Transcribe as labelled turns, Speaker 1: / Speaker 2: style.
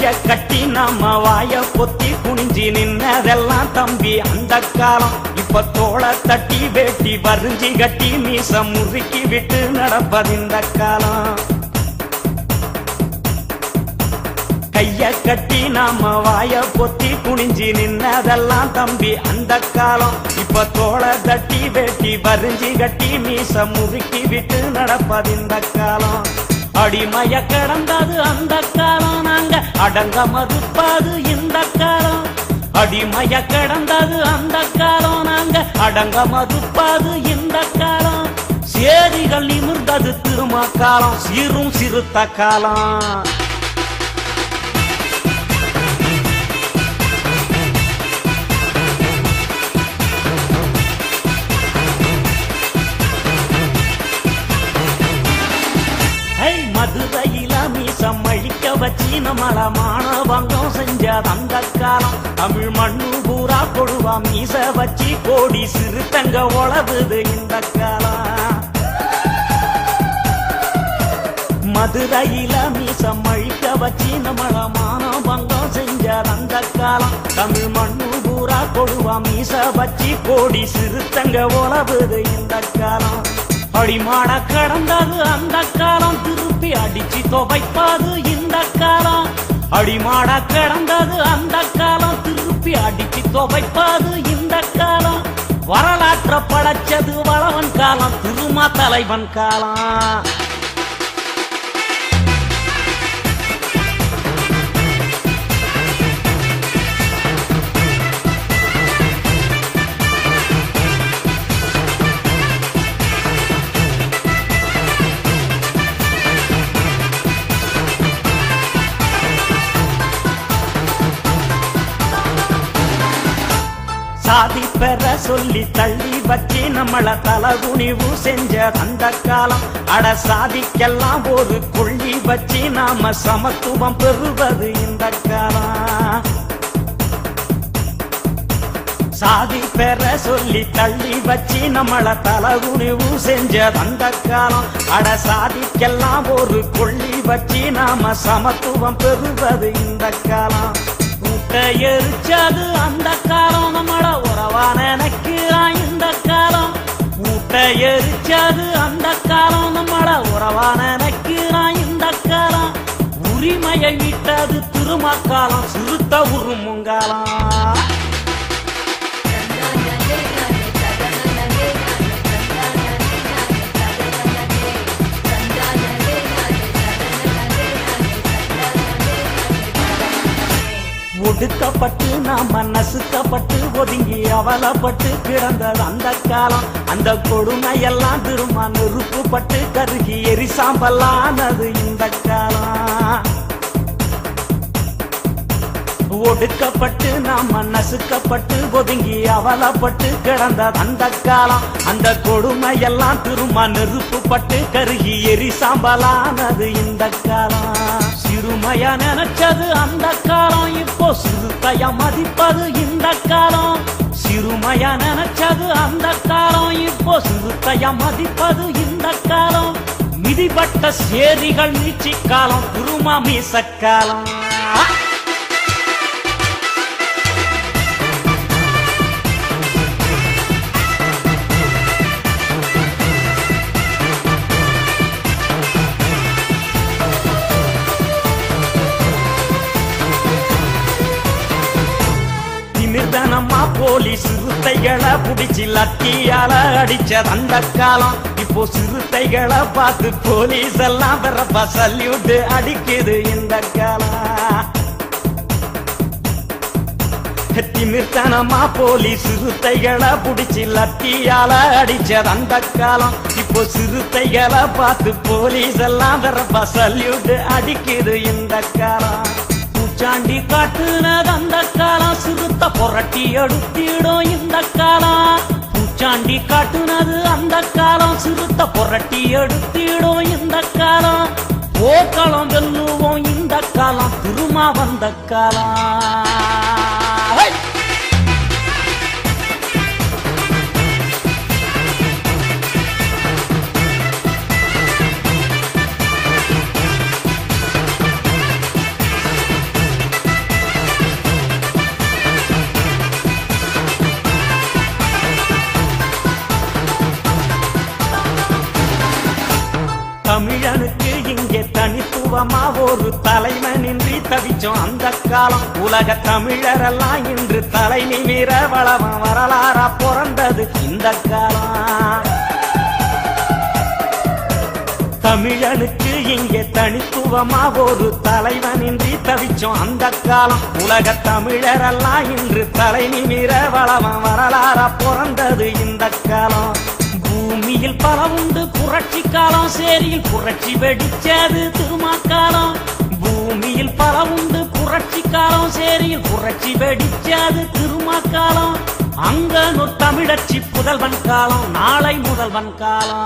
Speaker 1: கைய கட்டி நாம வாய பொத்தி குனிஞ்சி நின்னதெல்லாம் தம்பி அந்த காலம். இப்ப தோளை தட்டி வேட்டி வரிஞ்சி கட்டி மீச முறுக்கி விட்டு நடப்பதிந்த காலம். கைய கட்டி நாம வாய பொத்தி குனிஞ்சி நின்னதெல்லாம் தம்பி அந்த காலம். இப்ப தோளை தட்டி வேட்டி வரிஞ்சி கட்டி மீச முறுக்கி விட்டு நடப்பதிந்த காலம். அடிமைய கடந்தது அந்த காலம், நாங்க அடங்க மறுப்பது இந்த காலம். அடிமைய கடந்தது அந்த காலம், நாங்க அடங்க மறுப்பது இந்த காலம். சேரிகள் நிமிர்ந்தது திரும்ப காலம், சீரும் சிறுத்த காலம். மதுரையில மீசம் அழிக்க வச்சு நம்மள மானபங்கம் செஞ்ச அந்த காலம். தமிழ் மண்ணு பூரா கொடுவா மீச வச்சு கோடி சிறுத்தங்க உழவுது இந்த காலம். மதுரையில மீசம் அழிக்க வச்சு நம்மள மானபங்கம் செஞ்ச அந்த காலம். தமிழ் மண்ணு பூரா கொடுவா மீச வச்சு கோடி சிறுத்தங்க உழவுது இந்த காலம். அடிமாட கடந்தது அந்த காலம், திருப்பி அடிச்சு துவைப்பது இந்த காலம். அடிமாட கடந்தது அந்த காலம், திருப்பி அடிச்சு துவைப்பது இந்த காலம். வரலாற்ற படைச்சது வளவன் காலம், திருமா தலைவன் காலம். சாதி பெற சொல்லி தள்ளி வச்சு நம்மள தலகுனிவு செஞ்ச அந்த காலம். அட சாதிக்கெல்லாம் ஒரு கொள்ளி வச்சு நாம சமத்துவம் பெறுவது இந்த காலம். சாதி பெற சொல்லி தள்ளி வச்சு நம்மள தலகுனிவு செஞ்ச அந்த காலம். அட சாதிக்கெல்லாம் ஒரு கொள்ளி வச்சு நாம சமத்துவம் பெறுவது இந்த காலம். எரிச்சது அந்த காலம், நம்மள உறவா நினைக்கிறான் இந்த காலம். ஊட்ட எரிச்சது அந்த காலம், நம்மள உறவா நினைக்கிறான் இந்த காலம். உரிமையை விட்டது திருமக்காலம், சிறுத்த உருமுங்காலம். ஒடுக்கப்பட்டு நாம நசுக்கப்பட்டு ஒதுங்கி அவலப்பட்டு கிடந்தது அந்த காலம். அந்த கொடுமையெல்லாம் திரும்ப நெருப்புப்பட்டு கருகி எரிசாம்பலானது இந்த காலம். ஒடுக்கப்பட்டு நாம நசுக்கப்பட்டு ஒதுங்கி அவலப்பட்டு கிடந்தது அந்த காலம். அந்த கொடுமையெல்லாம் திரும்ப நெருப்புப்பட்டு கருகி எரிசாம்பலானது இந்த காலம். சிறுமைய நினைச்சது அந்த காலம், இப்போ சிறுத்தைய மதிப்பது இந்த காலம். சிறுமைய நினைச்சது அந்த காலம், இப்போ சிறுத்தைய மதிப்பது இந்த காலம். மிதிப்பட்ட சேரிகள் மீட்சி காலம், திருமா மீசக்காலம். நிர்தனமா போலீஸ் சிறுத்தைகளை புடிச்சு லத்தியால அடிச்சது அந்த காலம். இப்போ சிறுத்தைகளை பார்த்து போலீஸ் எல்லாம் வரப்பா சல்யூட் அடிக்குது இந்த காலம். நிர்தனமா போலீஸ் சிறுத்தைகளை புடிச்சு லத்தியால அடிச்சது அந்த காலம். இப்போ சிறுத்தைகளை பார்த்து போலீஸ் எல்லாம் வரப்பா சல்யூட் அடிக்குது இந்த காலம். பூச்சாண்டி காட்டுனது அந்த காலம், சிறுத்த புரட்டி எடுத்திடும் இந்த காலம். பூச்சாண்டி காட்டுனது அந்த காலம், சிறுத்த புரட்டி எடுத்திடும் இந்த காலம். போக்களம் வெல்லுவோம் இந்த காலம், திருமா வந்த காலம். ஒரு தலைவனின்றி தவிச்சோம் அந்த காலம். உலக தமிழரெல்லாம் இன்று தலை நிமிர வளவம் வரலாறா பிறந்தது இந்த காலம். தமிழனுக்கு இங்கே தனித்துவமா ஒரு தலைவனின்றி தவிச்சோம் அந்த காலம். உலக தமிழரெல்லாம் இன்று தலை நிமிர வளவம் வரலாறா பிறந்தது இந்த காலம். பூமியில் பல உண்டு புரட்சி காலம், சேரியில் புரட்சி வெடிச்சது திருமாக்காலம். பூமியில் பல உண்டு புரட்சி காலம், சேரியில் புரட்சி வெடிச்சது திருமாக்காலம். அங்கனூர் தமிழச்சி புதல்வன் காலம், நாளை முதல்வன் காலம்.